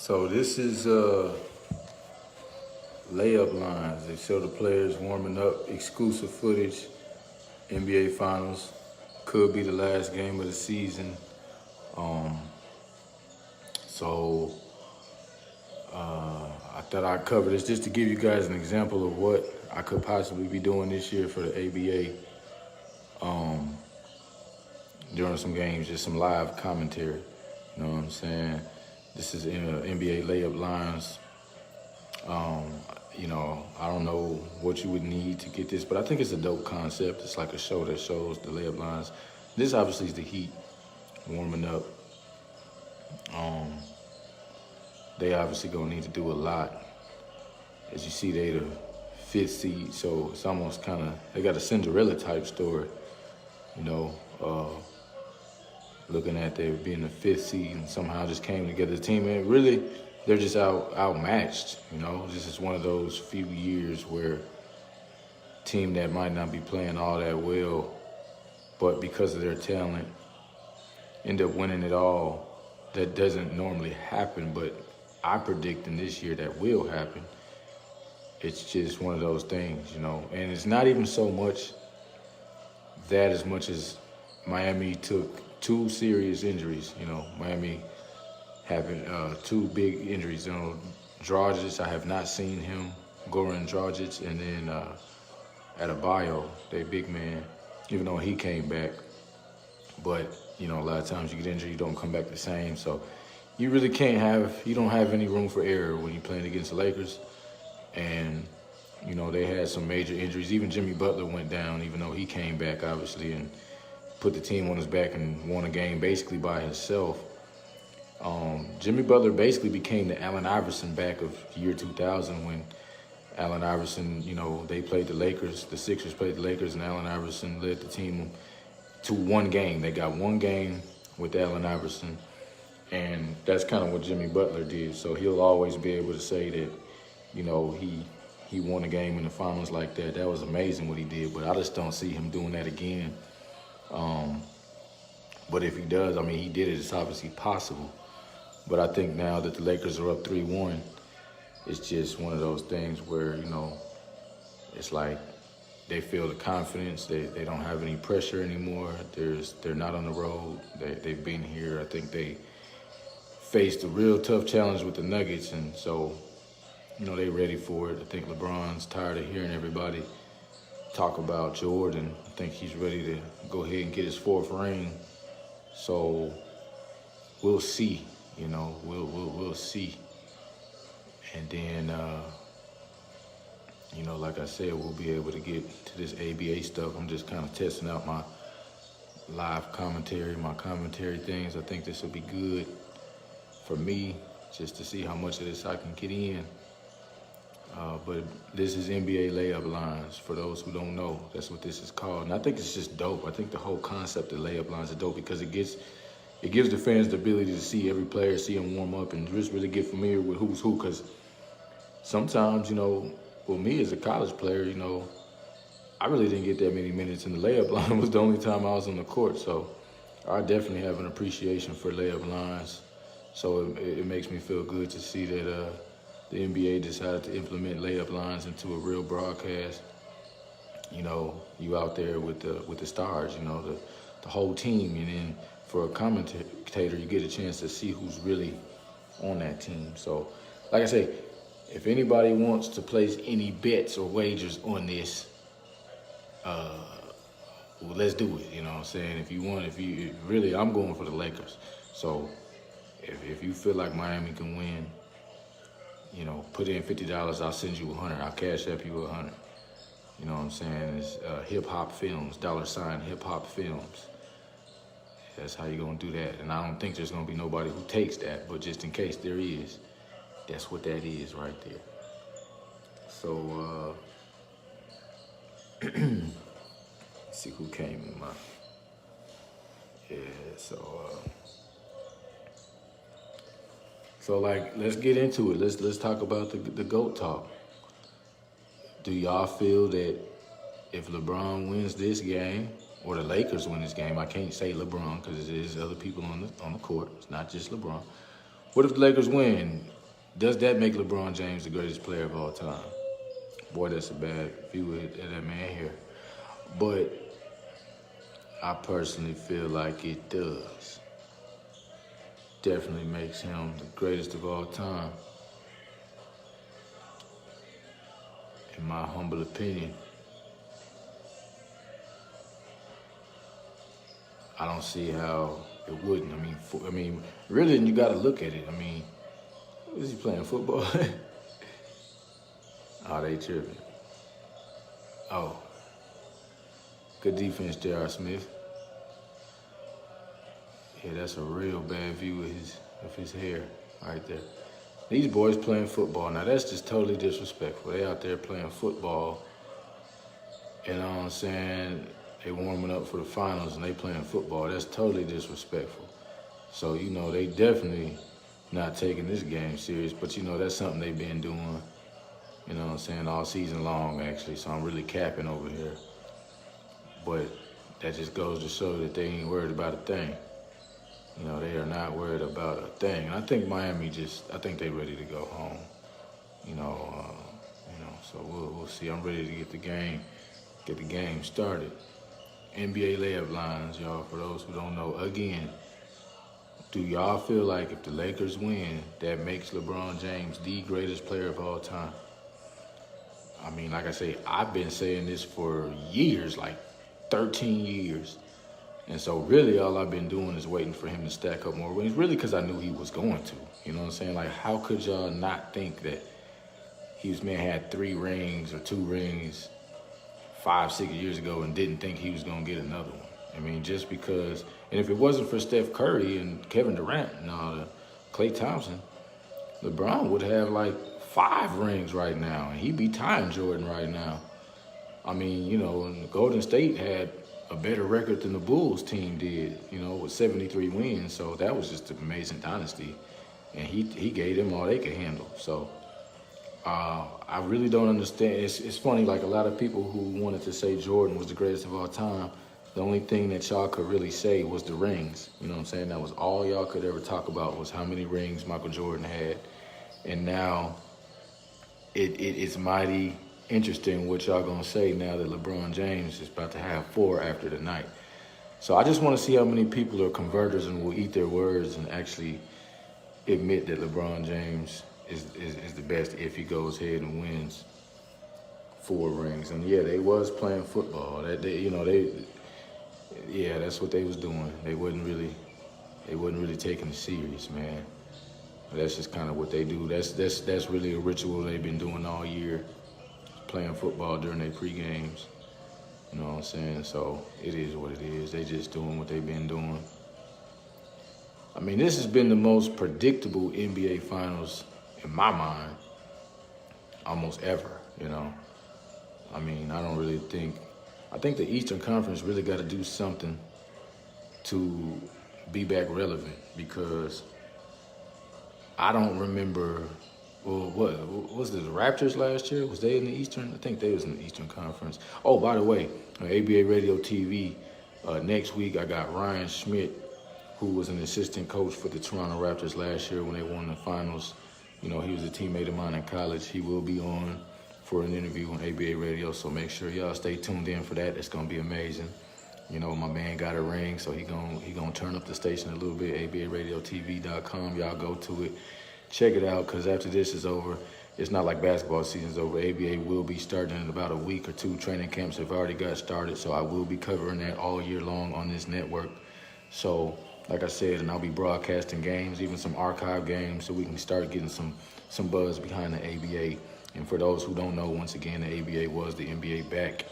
So this is layup lines. They show the players warming up, exclusive footage, NBA Finals. Could be the last game of the season. Um, so I thought I'd cover this just to give you guys an example of what I could possibly be doing this year for the ABA during some games, just some live commentary. You know what I'm saying? This is NBA layup lines. I don't know what you would need to get this, but I think it's a dope concept. It's like a show that shows the layup lines. This obviously is the Heat warming up. They obviously gonna need to do a lot. As you see, they the 5th seed, so it's almost they got a Cinderella type story, looking at they being the 5th seed and somehow just came together as a team. And really, they're just outmatched. This is one of those few years where a team that might not be playing all that well, but because of their talent, end up winning it all. That doesn't normally happen, but I predict in this year that will happen. It's just one of those things, and it's not even so much that as much as Miami took 2 serious injuries. Miami having 2 big injuries. Dragic, I have not seen him, Goran Dragic, and then Adebayo, their big man, even though he came back. But, a lot of times you get injured, you don't come back the same. So you really you don't have any room for error when you're playing against the Lakers. And, they had some major injuries. Even Jimmy Butler went down, even though he came back, obviously, and put the team on his back and won a game basically by himself. Jimmy Butler basically became the Allen Iverson back of year 2000 when Allen Iverson, they played the Lakers, the Sixers played the Lakers, and Allen Iverson led the team to 1 game. They got 1 game with Allen Iverson, and that's kind of what Jimmy Butler did. So he'll always be able to say that, he won a game in the finals like that. That was amazing what he did, but I just don't see him doing that again. But if he does, he did it. It's obviously possible. But I think now that the Lakers are up 3-1, it's just one of those things where, it's like they feel the confidence. They don't have any pressure anymore. They're not on the road. They've been here. I think they faced a real tough challenge with the Nuggets, and so, they're ready for it. I think LeBron's tired of hearing everybody talk about Jordan. I think he's ready to go ahead and get his 4th ring. So we'll see. We'll see. And then, like I said, we'll be able to get to this ABA stuff. I'm just kind of testing out my live commentary, my commentary things. I think this will be good for me just to see how much of this I can get in. But this is NBA layup lines. For those who don't know, that's what this is called. And I think it's just dope. I think the whole concept of layup lines is dope because it gives the fans the ability to see every player, see them warm up, and just really get familiar with who's who. Because sometimes, me as a college player, I really didn't get that many minutes, and the layup line was the only time I was on the court. So I definitely have an appreciation for layup lines. So it makes me feel good to see that the NBA decided to implement layup lines into a real broadcast. You out there with the stars, the whole team, and then for a commentator, you get a chance to see who's really on that team. So, like I say, if anybody wants to place any bets or wagers on this, well, let's do it. You know what I'm saying? If you really, I'm going for the Lakers. So, if you feel like Miami can win, put in $50, I'll send you $100. I'll cash app you $100. You know what I'm saying? It's Hip Hop Films, $ Hip Hop Films. That's how you're going to do that. And I don't think there's going to be nobody who takes that, but just in case there is, that's what that is right there. So, let's see who came in my... Yeah, So let's get into it. Let's talk about the GOAT talk. Do y'all feel that if LeBron wins this game, or the Lakers win this game, I can't say LeBron because there's other people on the court. It's not just LeBron. What if the Lakers win? Does that make LeBron James the greatest player of all time? Boy, that's a bad view of that man here. But I personally feel like it does. Definitely makes him the greatest of all time, in my humble opinion. I don't see how it wouldn't. I mean, really, you got to look at it. I mean, is he playing football? Oh, they tripping. Oh, good defense, J.R. Smith. Yeah, that's a real bad view of his hair right there. These boys playing football. Now, that's just totally disrespectful. They out there playing football. You know what I'm saying? They warming up for the finals and they playing football. That's totally disrespectful. So, you know, they definitely not taking this game serious. But, you know, that's something they've been doing, you know what I'm saying, all season long, actually. So I'm really capping over here. But that just goes to show that they ain't worried about a thing. You know, they are not worried about a thing. And I think Miami I think they're ready to go home. So we'll see. I'm ready to get the game started. NBA layup lines, y'all, for those who don't know. Again, do y'all feel like if the Lakers win, that makes LeBron James the greatest player of all time? I mean, like I say, I've been saying this for years, like 13 years. And so really all I've been doing is waiting for him to stack up more rings, really because I knew he was going to. You know what I'm saying? Like, how could y'all not think that had 3 rings or 2 rings 5, 6 years ago and didn't think he was going to get another one? I mean, just because, and if it wasn't for Steph Curry and Kevin Durant and Klay Thompson, LeBron would have like 5 rings right now, and he'd be tying Jordan right now. I mean, you know, and Golden State had a better record than the Bulls team did, you know, with 73 wins. So that was just an amazing dynasty. And he gave them all they could handle. So I really don't understand. It's funny, like a lot of people who wanted to say Jordan was the greatest of all time, the only thing that y'all could really say was the rings. You know what I'm saying? That was all y'all could ever talk about, was how many rings Michael Jordan had. And now it's mighty interesting what y'all gonna say now that LeBron James is about to have 4 after tonight. So I just want to see how many people are converters and will eat their words and actually admit that LeBron James is the best if he goes ahead and wins 4 rings. And yeah, they was playing football. That's what they was doing. They wasn't really taking it serious, man. But that's just kind of what they do. That's really a ritual they've been doing all year, playing football during their pre-games. You know what I'm saying? So it is what it is. They just doing what they've been doing. I mean, this has been the most predictable NBA Finals in my mind almost ever, you know. I mean, I think the Eastern Conference really got to do something to be back relevant, because I don't remember. Well, what was it, the Raptors last year? Was they in the Eastern? I think they was in the Eastern Conference. Oh, by the way, on ABA Radio TV, next week I got Ryan Schmidt, who was an assistant coach for the Toronto Raptors last year when they won the finals. You know, he was a teammate of mine in college. He will be on for an interview on ABA Radio, so make sure y'all stay tuned in for that. It's gonna be amazing. You know, my man got a ring, so he gonna turn up the station a little bit. ABARadiotV.com. Y'all go to it. Check it out, because after this is over, it's not like basketball season's over. ABA will be starting in about a week or 2. Training camps have already got started, so I will be covering that all year long on this network. So, like I said, and I'll be broadcasting games, even some archive games, so we can start getting some buzz behind the ABA. And for those who don't know, once again, the ABA was the NBA back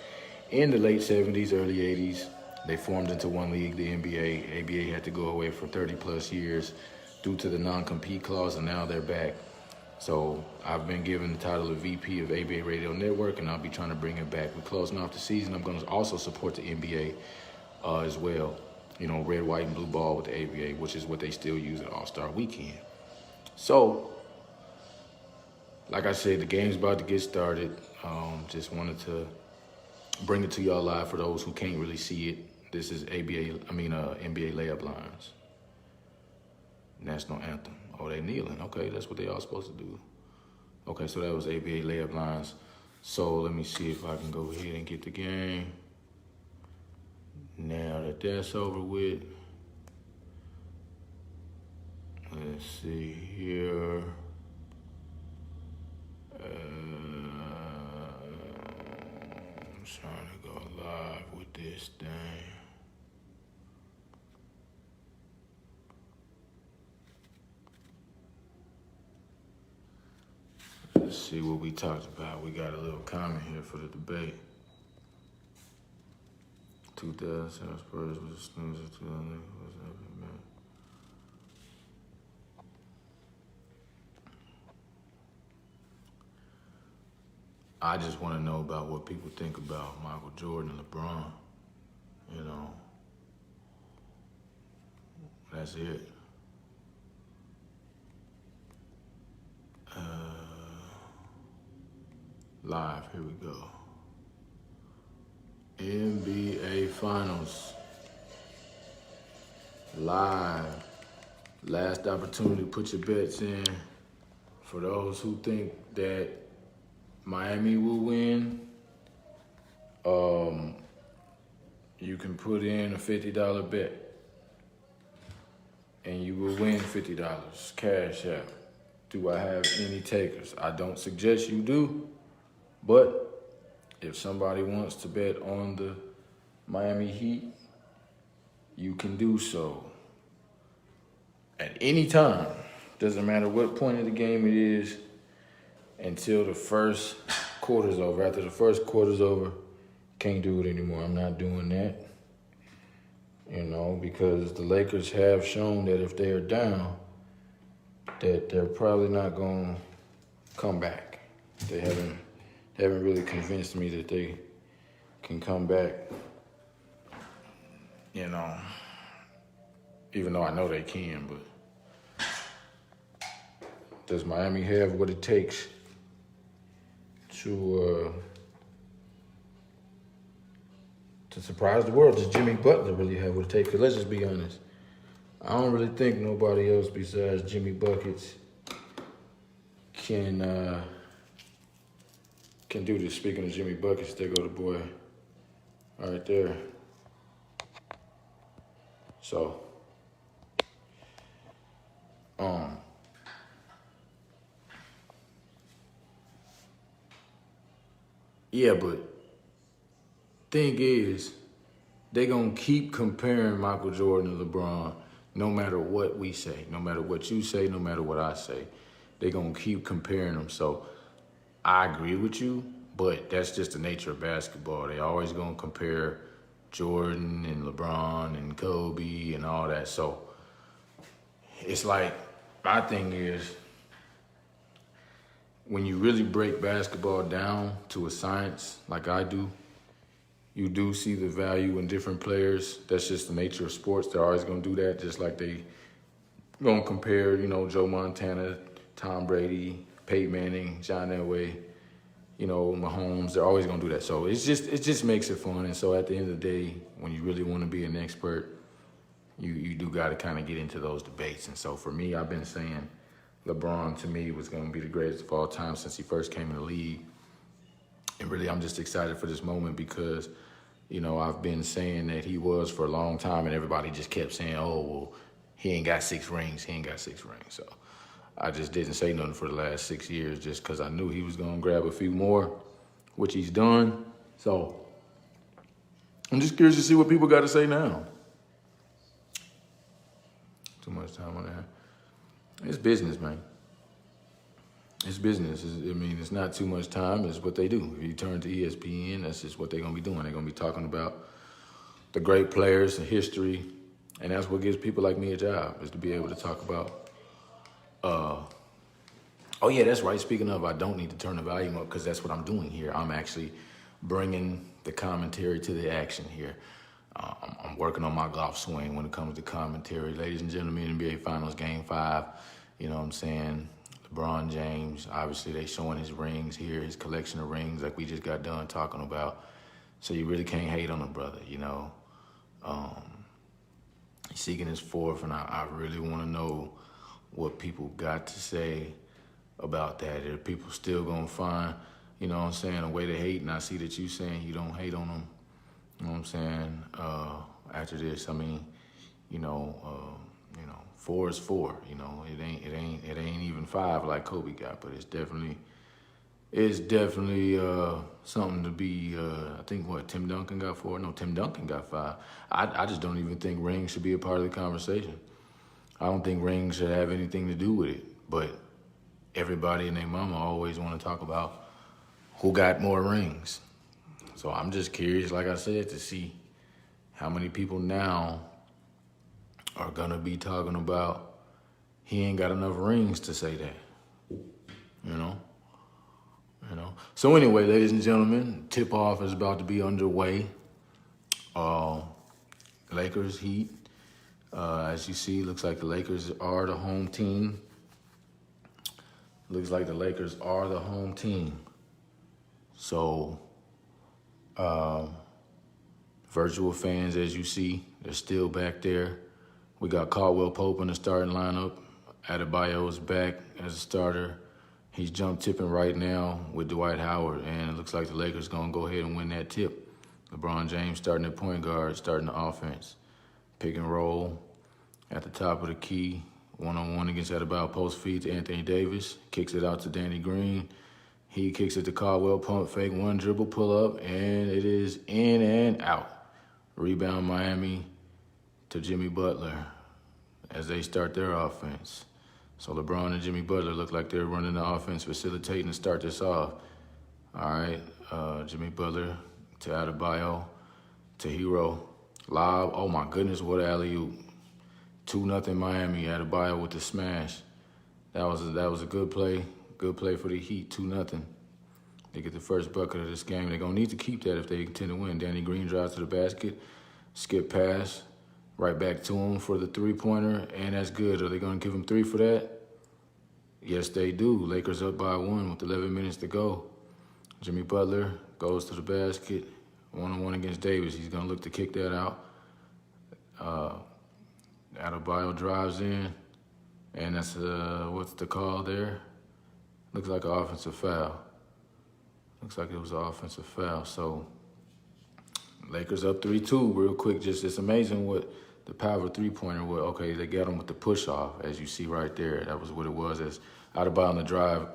in the late 70s, early 80s. They formed into one league, the NBA. ABA had to go away for 30-plus years due to the non-compete clause, and now they're back. So I've been given the title of VP of ABA Radio Network, and I'll be trying to bring it back. We're closing off the season. I'm going to also support the NBA as well. You know, red, white, and blue ball with the ABA, which is what they still use at All-Star Weekend. So, like I said, the game's about to get started. Just wanted to bring it to y'all live for those who can't really see it. This is NBA layup lines. national anthem. Oh, they kneeling. Okay, that's what they all supposed to do. Okay, so that was ABA layup lines. So let me see if I can go ahead and get the game. Now that that's over with, let's see here. I'm trying to go live with this thing. Let's see what we talked about. We got a little comment here for the debate. 2007 Spurs was a snoozer. 2008 was every man. I just want to know about what people think about Michael Jordan and LeBron. You know, that's it. Live, here we go. NBA Finals. Live. Last opportunity to put your bets in. For those who think that Miami will win, you can put in a $50 bet. And you will win $50. Cash out. Do I have any takers? I don't suggest you do. But if somebody wants to bet on the Miami Heat, you can do so at any time. Doesn't matter what point of the game it is until the first quarter's over. After the first quarter's over, can't do it anymore. I'm not doing that. You know, because the Lakers have shown that if they're down, that they're probably not going to come back. They haven't really convinced me that they can come back, you know, even though I know they can, but does Miami have what it takes to surprise the world? Does Jimmy Butler really have what it takes? Because let's just be honest, I don't really think nobody else besides Jimmy Buckets can do this. Speaking of Jimmy Buckets, there go the boy right there. So, yeah, but thing is, they gonna keep comparing Michael Jordan to LeBron no matter what we say, no matter what you say, no matter what I say. They gonna keep comparing them. So I agree with you, but that's just the nature of basketball. They always gonna compare Jordan and LeBron and Kobe and all that. So it's like, my thing is, when you really break basketball down to a science like I do, you do see the value in different players. That's just the nature of sports. They're always gonna do that, just like they gonna compare, you know, Joe Montana, Tom Brady, Peyton Manning, John Elway, you know, Mahomes. They're always gonna do that. So it just makes it fun. And so at the end of the day, when you really want to be an expert, you do got to kind of get into those debates. And so for me, I've been saying LeBron to me was gonna be the greatest of all time since he first came in the league. And really, I'm just excited for this moment because, you know, I've been saying that he was for a long time, and everybody just kept saying, oh, well, he ain't got 6 rings. He ain't got 6 rings. So I just didn't say nothing for the last 6 years just because I knew he was going to grab a few more, which he's done. So I'm just curious to see what people got to say now. Too much time on that. It's business, man. It's business. It's not too much time. It's what they do. If you turn to ESPN, that's just what they're going to be doing. They're going to be talking about the great players, the history, and that's what gives people like me a job, is to be able to talk about, oh, yeah, that's right. Speaking of, I don't need to turn the volume up because that's what I'm doing here. I'm actually bringing the commentary to the action here. I'm working on my golf swing when it comes to commentary. Ladies and gentlemen, NBA Finals Game 5, you know what I'm saying? LeBron James, obviously they showing his rings here, his collection of rings like we just got done talking about. So you really can't hate on the brother, you know. He's seeking his 4th, and I really want to know what people got to say about that. Are people still gonna find, you know what I'm saying, a way to hate? And I see that you saying you don't hate on them. You know what I'm saying? After this, I mean, you know, 4 is 4. You know, it ain't even 5 like Kobe got, but it's definitely something to be. I think what Tim Duncan got 4. No, Tim Duncan got 5. I just don't even think rings should be a part of the conversation. I don't think rings should have anything to do with it. But everybody and their mama always want to talk about who got more rings. So I'm just curious, like I said, to see how many people now are gonna be talking about he ain't got enough rings to say that. You know? So anyway, ladies and gentlemen, tip-off is about to be underway. Lakers Heat. As you see, looks like the Lakers are the home team. Looks like the Lakers are the home team. So, virtual fans, as you see, they're still back there. We got Caldwell Pope in the starting lineup. Adebayo is back as a starter. He's jump tipping right now with Dwight Howard, and it looks like the Lakers going to go ahead and win that tip. LeBron James starting at point guard, starting the offense. Pick and roll at the top of the key. One-on-one against Adebayo, post feed to Anthony Davis. Kicks it out to Danny Green. He kicks it to Caldwell, pump fake, one dribble, pull up, and it is in and out. Rebound Miami to Jimmy Butler as they start their offense. So LeBron and Jimmy Butler look like they're running the offense, facilitating to start this off. All right, Jimmy Butler to Adebayo to Hero. Lob, oh my goodness, what an alley-oop. 2-0 Miami, Adebayo with the smash. That was a good play. Good play for the Heat, 2-0. They get the first bucket of this game. They're going to need to keep that if they intend to win. Danny Green drives to the basket, skip pass, right back to him for the three-pointer, and that's good. Are they going to give him 3 for that? Yes, they do. Lakers up by 1 with 11 minutes to go. Jimmy Butler goes to the basket, one-on-one against Davis. He's going to look to kick that out. Adebayo drives in, and that's, what's the call there? Looks like an offensive foul. Looks like it was an offensive foul. So Lakers up 3-2 real quick. Just it's amazing what the power three-pointer was. Okay, they got him with the push-off, as you see right there. That was what it was. As Adebayo on the drive,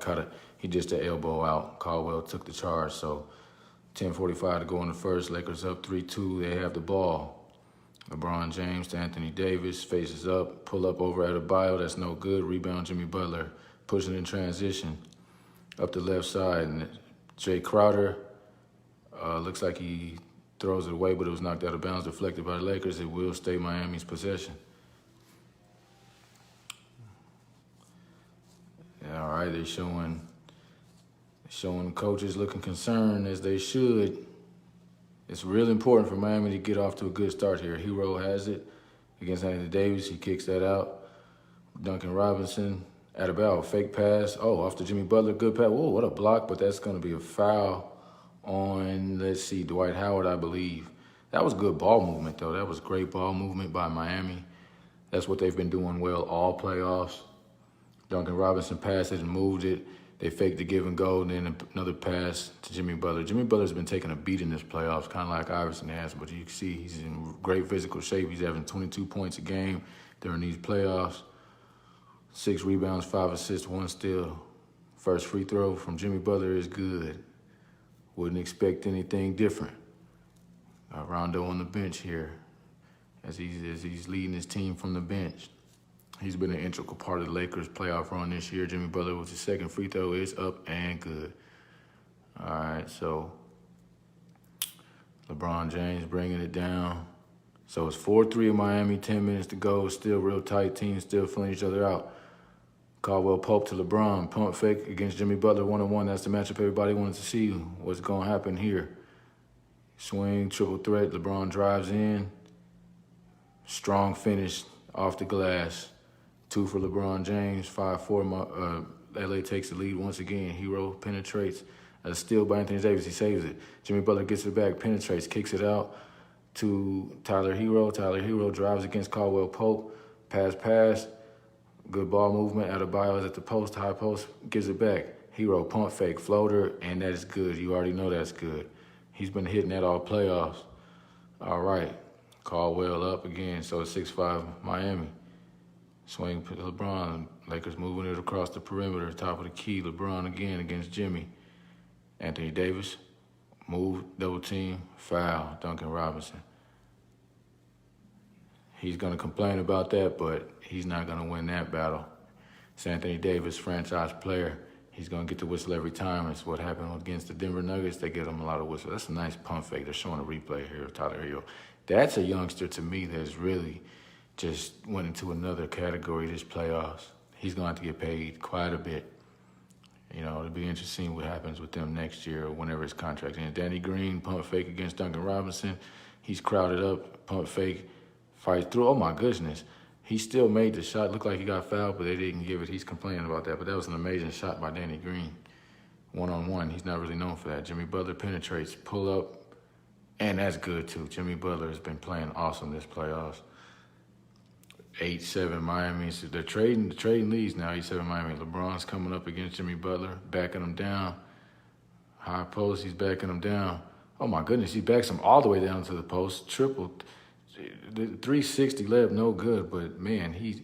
he just the elbow out. Caldwell took the charge. So 10:45 to go in the first. Lakers up 3-2. They have the ball. LeBron James to Anthony Davis, faces up, pull up over Adebayo. That's no good. Rebound Jimmy Butler, pushing in transition up the left side. And Jay Crowder looks like he throws it away, but it was knocked out of bounds, deflected by the Lakers. It will stay Miami's possession. Yeah, all right, they're showing coaches looking concerned, as they should. It's really important for Miami to get off to a good start here. Hero has it against Anthony Davis. He kicks that out. Duncan Robinson, Adebayo, fake pass. Oh, off to Jimmy Butler, good pass. Whoa, what a block, but that's going to be a foul on, let's see, Dwight Howard, I believe. That was good ball movement, though. That was great ball movement by Miami. That's what they've been doing well all playoffs. Duncan Robinson passed it and moved it. They faked the give and go, and then another pass to Jimmy Butler. Jimmy Butler's been taking a beat in this playoffs, kind of like Iverson has, but you can see he's in great physical shape. He's having 22 points a game during these playoffs. 6 rebounds, 5 assists, 1 steal. First free throw from Jimmy Butler is good. Wouldn't expect anything different. Rondo on the bench here as he's leading his team from the bench. He's been an integral part of the Lakers' playoff run this year. Jimmy Butler with his second free throw is up and good. All right, so LeBron James bringing it down. So it's 4-3 in Miami, 10 minutes to go. Still real tight. Teams still filling each other out. Caldwell Pope to LeBron. Pump fake against Jimmy Butler, 1-on-1. That's the matchup everybody wanted to see. What's going to happen here? Swing, triple threat. LeBron drives in. Strong finish off the glass. 2 for LeBron James, 5-4. LA takes the lead once again. Hero penetrates. A steal by Anthony Davis. He saves it. Jimmy Butler gets it back, penetrates, kicks it out to Tyler Hero. Tyler Hero drives against Caldwell Pope. Pass. Good ball movement. Adebayo is at the post, high post, gives it back. Hero, pump fake, floater, and that is good. You already know that's good. He's been hitting that all playoffs. All right. Caldwell up again, so it's 6-5 Miami. Swing LeBron. Lakers moving it across the perimeter, top of the key. LeBron again against Jimmy. Anthony Davis, move, double team, foul, Duncan Robinson. He's going to complain about that, but he's not going to win that battle. It's Anthony Davis, franchise player. He's going to get the whistle every time. It's what happened against the Denver Nuggets. They get him a lot of whistles. That's a nice pump fake. They're showing a replay here of Tyler Hero. That's a youngster to me that's really just went into another category this playoffs. He's going to have to get paid quite a bit. You know, it'll be interesting what happens with them next year or whenever his contract ends. Danny Green, pump fake against Duncan Robinson. He's crowded up, pump fake, fights through. Oh, my goodness. He still made the shot. Looked like he got fouled, but they didn't give it. He's complaining about that. But that was an amazing shot by Danny Green. One-on-one. He's not really known for that. Jimmy Butler penetrates, pull up, and that's good, too. Jimmy Butler has been playing awesome this playoffs. 8-7 Miami. So they're trading leads now. 8-7 Miami. LeBron's coming up against Jimmy Butler, backing him down. High post, he's backing him down. Oh, my goodness. He backs him all the way down to the post. Triple. The 360 left, no good, but, man, he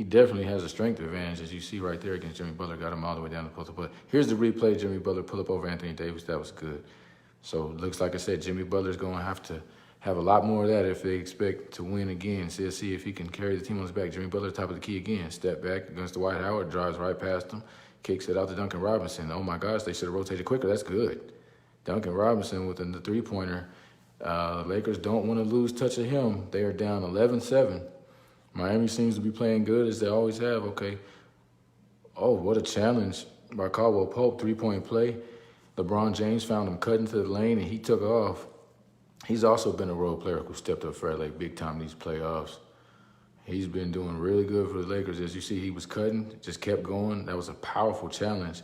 definitely has a strength advantage, as you see right there against Jimmy Butler. Got him all the way down the post. But here's the replay. Jimmy Butler pull up over Anthony Davis. That was good. So it looks like I said, Jimmy Butler's going to have a lot more of that if they expect to win again. So let's see if he can carry the team on his back. Jimmy Butler, top of the key again. Step back against Dwight Howard, drives right past him, kicks it out to Duncan Robinson. Oh, my gosh, they should have rotated quicker. That's good. Duncan Robinson with the three-pointer. Lakers don't want to lose touch of him. They are down 11-7. Miami seems to be playing good as they always have. Okay. Oh, what a challenge by Caldwell Pope. Three-point play. LeBron James found him cutting to the lane, and he took off. He's also been a role player who stepped up for LA big time in these playoffs. He's been doing really good for the Lakers. As you see, he was cutting, just kept going. That was a powerful challenge.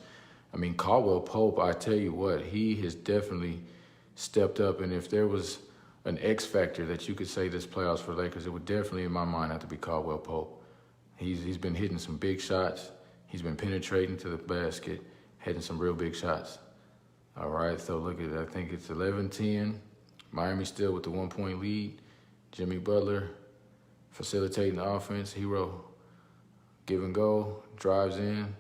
I mean, Caldwell Pope, I tell you what, he has definitely stepped up. And if there was an X factor that you could say this playoffs for the Lakers, it would definitely, in my mind, have to be Caldwell Pope. He's been hitting some big shots. He's been penetrating to the basket, hitting some real big shots. All right, so look at it. I think it's 11-10. Miami still with the 1-point lead. Jimmy Butler facilitating the offense. Hero, give and go, drives in.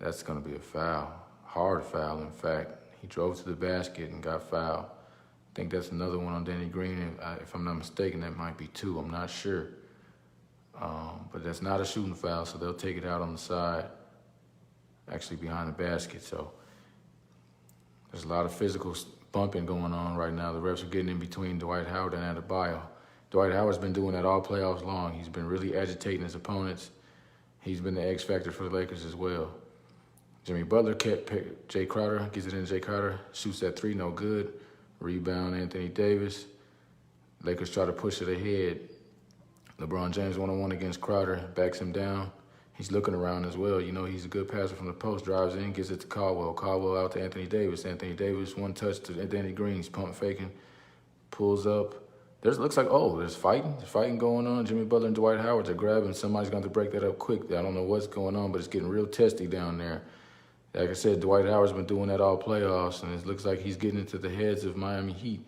That's going to be a foul. Hard foul, in fact. He drove to the basket and got fouled. I think that's another one on Danny Green. If I'm not mistaken, that might be 2. I'm not sure. But that's not a shooting foul, so they'll take it out on the side, actually behind the basket. So there's a lot of physical bumping going on right now. The refs are getting in between Dwight Howard and Adebayo. Dwight Howard's been doing that all playoffs long. He's been really agitating his opponents. He's been the X factor for the Lakers as well. Jimmy Butler kept Jay Crowder, gets it in Jay Crowder, shoots that 3, no good. Rebound, Anthony Davis. Lakers try to push it ahead. LeBron James 1-on-1 against Crowder, backs him down. He's looking around as well. You know, he's a good passer from the post, drives in, gives it to Caldwell. Caldwell out to Anthony Davis. Anthony Davis, one touch to Danny Green. He's pump faking, pulls up. Looks like, there's fighting. There's fighting going on. Jimmy Butler and Dwight Howard are grabbing. Somebody's going to break that up quick. I don't know what's going on, but it's getting real testy down there. Like I said, Dwight Howard's been doing that all playoffs, and it looks like he's getting into the heads of Miami Heat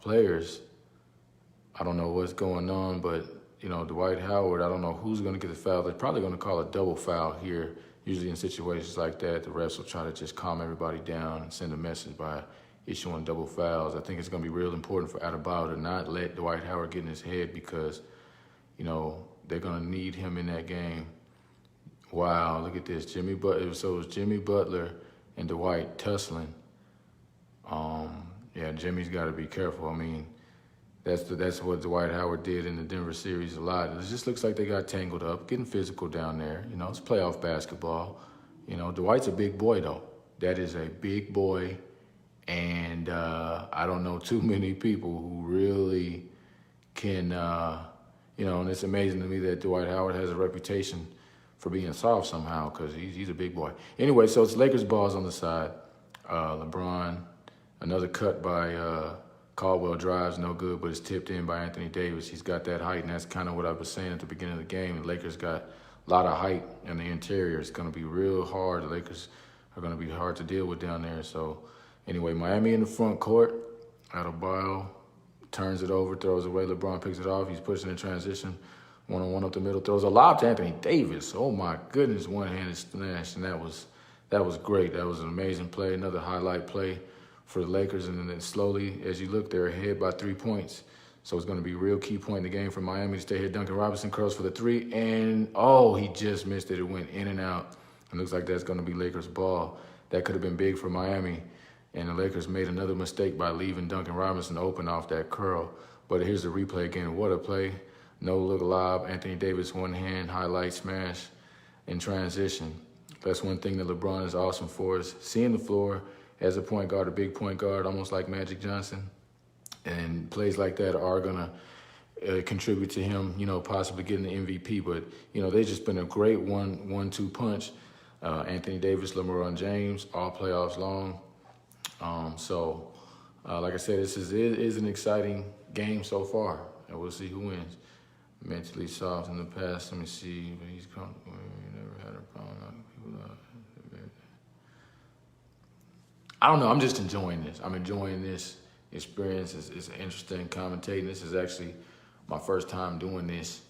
players. I don't know what's going on, but, you know, Dwight Howard, I don't know who's going to get the foul. They're probably going to call a double foul here. Usually in situations like that, the refs will try to just calm everybody down and send a message by issuing double fouls. I think it's going to be real important for Adebayo to not let Dwight Howard get in his head because, you know, they're going to need him in that game. Wow, look at this. Jimmy Butler. So it was Jimmy Butler and Dwight tussling. Yeah, Jimmy's got to be careful. I mean, that's what Dwight Howard did in the Denver series a lot. It just looks like they got tangled up, getting physical down there. You know, it's playoff basketball. You know, Dwight's a big boy, though. That is a big boy. And I don't know too many people who really can, you know, and it's amazing to me that Dwight Howard has a reputation for being soft somehow because he's a big boy. Anyway, so it's Lakers balls on the side. LeBron, another cut by Caldwell, drives, no good, but it's tipped in by Anthony Davis. He's got that height, and that's kind of what I was saying at the beginning of the game. The Lakers got a lot of height in the interior. It's going to be real hard. The Lakers are going to be hard to deal with down there. So anyway, Miami in the front court. Adebayo turns it over, throws away. LeBron picks it off. He's pushing in transition. One-on-one up the middle. Throws a lob to Anthony Davis. Oh, my goodness, one-handed smash. And that was great. That was an amazing play, another highlight play for the Lakers. And then slowly, as you look, they're ahead by 3 points. So it's going to be a real key point in the game for Miami to stay here. Duncan Robinson curls for the three. And, oh, he just missed it. It went in and out. It looks like that's going to be Lakers ball. That could have been big for Miami. And the Lakers made another mistake by leaving Duncan Robinson open off that curl. But here's the replay again. What a play. No-look lob. Anthony Davis one-hand highlight smash in transition. That's one thing that LeBron is awesome for, is seeing the floor as a point guard, a big point guard, almost like Magic Johnson. And plays like that are going to contribute to him, possibly getting the MVP. But, they've just been a great one-two punch. Anthony Davis, LeBron James, all playoffs long. Like I said, this is an exciting game so far, and we'll see who wins. Mentally soft in the past. Let me see. He's comfortable. He never had a problem. I don't know. I'm just enjoying this. I'm enjoying this experience. It's interesting commentating. This is actually my first time doing this,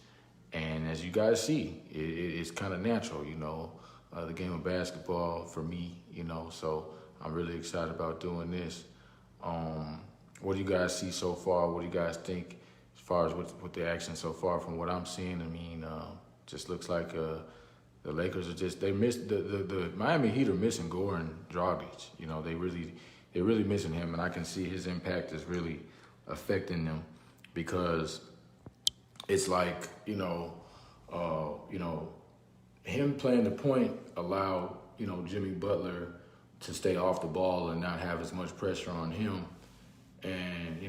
and as you guys see, it's kind of natural. The game of basketball for me. So I'm really excited about doing this. What do you guys see so far? What do you guys think as far as with the action so far from what I'm seeing? I mean, just looks like the Lakers are they missed the Miami Heat are missing Goran Dragic. They're really missing him, and I can see his impact is really affecting them, because it's like him playing the point allowed Jimmy Butler to stay off the ball and not have as much pressure on him, and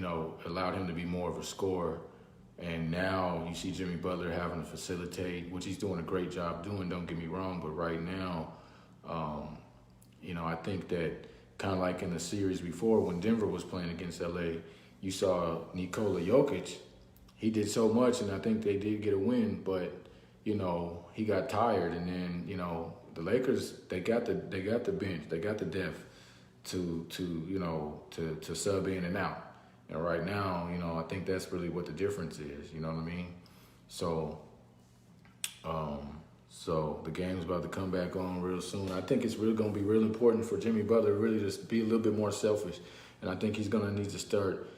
allowed him to be more of a scorer. And now you see Jimmy Butler having to facilitate, which he's doing a great job doing, don't get me wrong, but right now I think that kind of like in the series before when Denver was playing against LA, you saw Nikola Jokic. He did so much, and I think they did get a win, but he got tired, and then the Lakers, they got the bench, they got the depth to sub in and out. And right now, I think that's really what the difference is. You know what I mean? So the game's about to come back on real soon. I think it's really going to be real important for Jimmy Butler really to be a little bit more selfish, and I think he's going to need to start,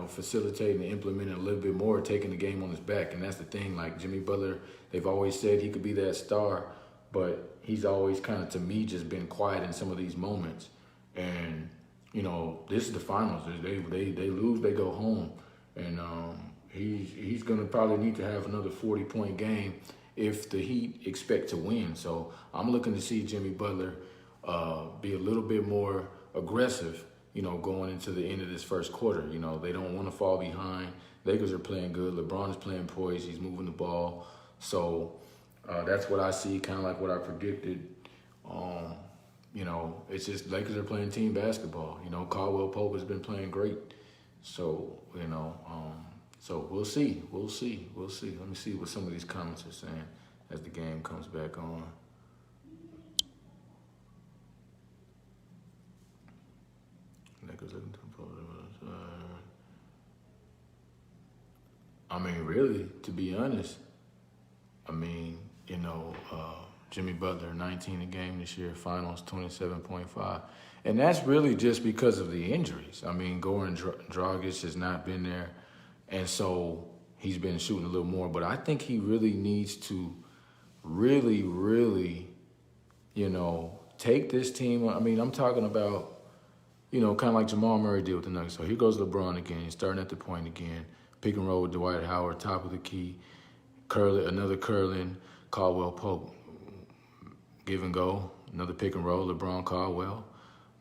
facilitating and implementing a little bit more, taking the game on his back. And that's the thing. Like Jimmy Butler, they've always said he could be that star, but he's always kind of, to me, just been quiet in some of these moments. And this is the finals. They lose, they go home, and he's gonna probably need to have another 40-point game if the Heat expect to win. So I'm looking to see Jimmy Butler be a little bit more aggressive, going into the end of this first quarter. They don't want to fall behind. Lakers are playing good. LeBron is playing poised. He's moving the ball. So that's what I see, kind of like what I predicted. It's just Lakers are playing team basketball. Caldwell Pope has been playing great. So, so we'll see. Let me see what some of these comments are saying as the game comes back on. Lakers looking to pull it. I mean, really, to be honest, Jimmy Butler, 19 a game this year, finals 27.5. And that's really just because of the injuries. Goran Dragic has not been there, and so he's been shooting a little more. But I think he really needs to really, take this team. I'm talking about, kind of like Jamal Murray did with the Nuggets. So here goes LeBron again, starting at the point again. Pick and roll with Dwight Howard, top of the key. Another curling, Caldwell Pope. Give and go, another pick and roll, LeBron, Caldwell.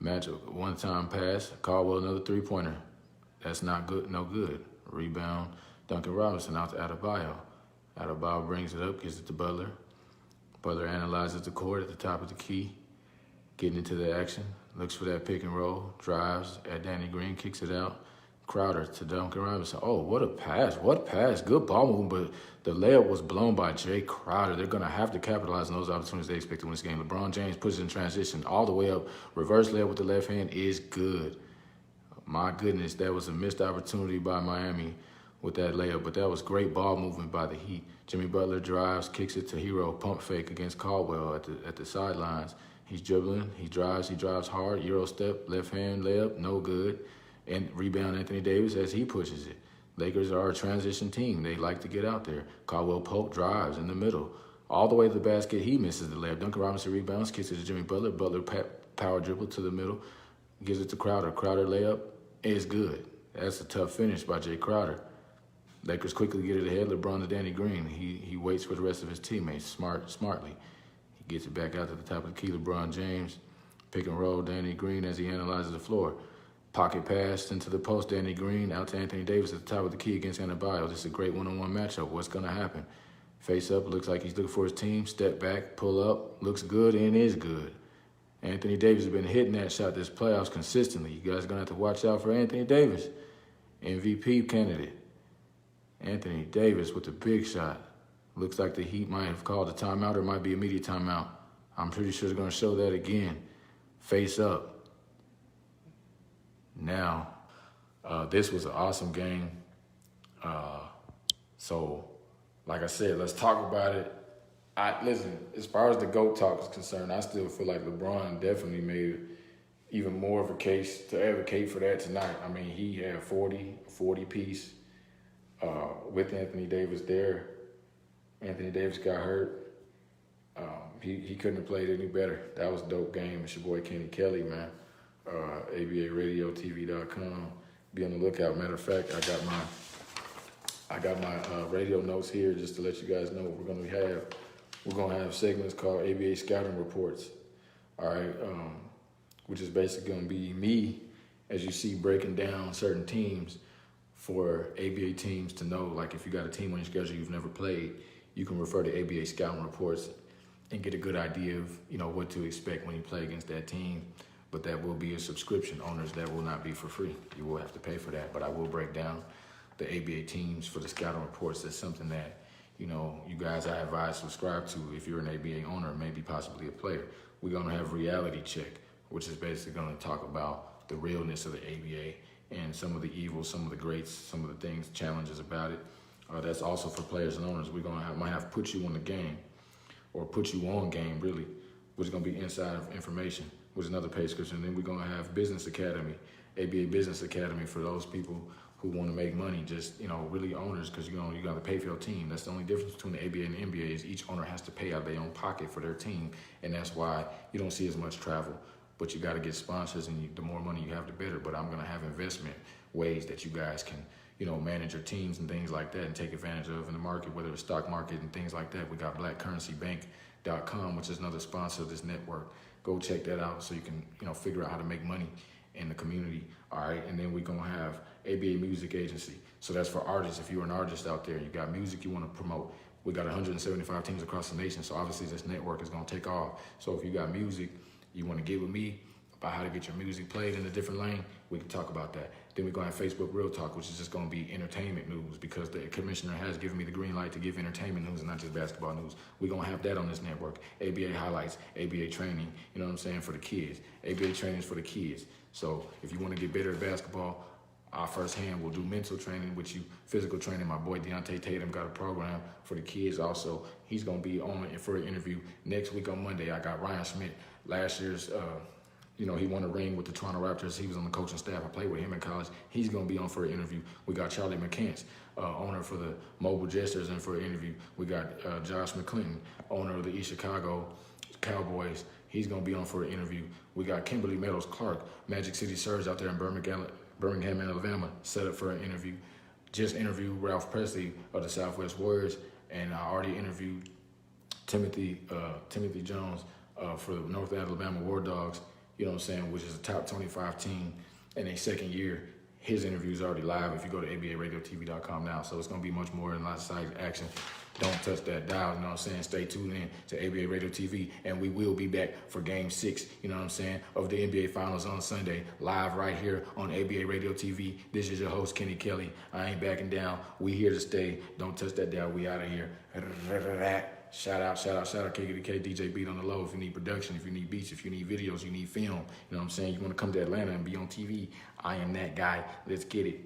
Match one-time pass, Caldwell, another three-pointer. That's not good, no good. Rebound, Duncan Robinson out to Adebayo. Adebayo brings it up, gives it to Butler. Butler analyzes the court at the top of the key, getting into the action, looks for that pick and roll, drives at Danny Green, kicks it out. Crowder to Duncan Robinson. Oh, what a pass. What pass. Good ball movement, but the layup was blown by Jay Crowder. They're going to have to capitalize on those opportunities they expect to win this game. LeBron James pushes in transition all the way up. Reverse layup with the left hand is good. My goodness, that was a missed opportunity by Miami with that layup, but that was great ball movement by the Heat. Jimmy Butler drives, kicks it to Hero, pump fake against Caldwell at the sidelines. He's dribbling, he drives hard, Euro step, left hand layup, no good. And rebound Anthony Davis as he pushes it. Lakers are a transition team. They like to get out there. Caldwell Pope drives in the middle. All the way to the basket, he misses the layup. Duncan Robinson rebounds, kicks it to Jimmy Butler. Butler power dribble to the middle, gives it to Crowder. Crowder layup is good. That's a tough finish by Jay Crowder. Lakers quickly get it ahead. LeBron to Danny Green. He waits for the rest of his teammates smartly. He gets it back out to the top of the key. LeBron James, pick and roll Danny Green as he analyzes the floor. Pocket pass into the post, Danny Green out to Anthony Davis at the top of the key against Adebayo. This is a great one-on-one matchup. What's going to happen? Face up, looks like he's looking for his team. Step back, pull up, looks good and is good. Anthony Davis has been hitting that shot this playoffs consistently. You guys are going to have to watch out for Anthony Davis, MVP candidate. Anthony Davis with the big shot. Looks like the Heat might have called a timeout or it might be immediate timeout. I'm pretty sure it's going to show that again. Face up. Now, this was an awesome game. So, like I said, let's talk about it. Listen, as far as the GOAT talk is concerned, I still feel like LeBron definitely made even more of a case to advocate for that tonight. I mean, he had 40 piece with Anthony Davis there. Anthony Davis got hurt. He couldn't have played any better. That was a dope game. It's your boy Kenny Kelly, man. ABARadiotv.com. Be on the lookout. Matter of fact, I got my radio notes here just to let you guys know what we're gonna have. We're gonna have segments called ABA Scouting Reports. All right, which is basically gonna be me, as you see, breaking down certain teams for ABA teams to know. Like if you got a team on your schedule you've never played, you can refer to ABA Scouting Reports and get a good idea of what to expect when you play against that team. But that will be a subscription. Owners, that will not be for free. You will have to pay for that. But I will break down the ABA teams for the scouting reports. That's something that, you guys, I advise subscribe to if you're an ABA owner, maybe possibly a player. We're going to have Reality Check, which is basically going to talk about the realness of the ABA and some of the evils, some of the greats, some of the things, challenges about it. That's also for players and owners. We're going to might have put you on the game or put you on game, really, which is going to be inside information, which is another pay description. Then we're going to have Business Academy, ABA Business Academy for those people who want to make money, just, really owners, because you got to pay for your team. That's the only difference between the ABA and the NBA is each owner has to pay out of their own pocket for their team, and that's why you don't see as much travel. But you got to get sponsors, and the more money you have, the better. But I'm going to have investment ways that you guys can, manage your teams and things like that and take advantage of in the market, whether it's stock market and things like that. We got blackcurrencybank.com, which is another sponsor of this network. Go check that out so you can, figure out how to make money in the community. All right. And then we're going to have ABA Music Agency. So that's for artists. If you're an artist out there, you got music you want to promote. We got 175 teams across the nation. So obviously this network is going to take off. So if you got music, you want to get with me about how to get your music played in a different lane, we can talk about that. Then we're going to have Facebook Real Talk, which is just going to be entertainment news because the commissioner has given me the green light to give entertainment news and not just basketball news. We're going to have that on this network. ABA highlights, ABA training, for the kids. ABA training is for the kids. So if you want to get better at basketball, our first hand will do mental training with you, physical training. My boy Deontay Tatum got a program for the kids also. He's going to be on for an interview next week on Monday. I got Ryan Schmidt, last year's he won a ring with the Toronto Raptors. He was on the coaching staff. I played with him in college. He's going to be on for an interview. We got Charlie McCants, owner for the Mobile Jesters, and for an interview. We got Josh McClinton, owner of the East Chicago Cowboys. He's going to be on for an interview. We got Kimberly Meadows Clark, Magic City Surge out there in Birmingham, Alabama, set up for an interview. Just interviewed Ralph Presley of the Southwest Warriors, and I already interviewed Timothy Jones for the North Alabama War Dogs, which is a top 25 team in their second year. his interview is already live if you go to ABARadiotv.com now. So it's going to be much more in lots of side action. Don't touch that dial, you know what I'm saying? Stay tuned in to ABA Radio TV, and we will be back for Game 6, you know what I'm saying, of the NBA Finals on Sunday, live right here on ABA Radio TV. This is your host, Kenny Kelly. I ain't backing down. We here to stay. Don't touch that dial. We out of here. Shout out, KKDK, DJ Beat on the low. If you need production, if you need beats, if you need videos, you need film, you know what I'm saying? You want to come to Atlanta and be on TV, I am that guy. Let's get it.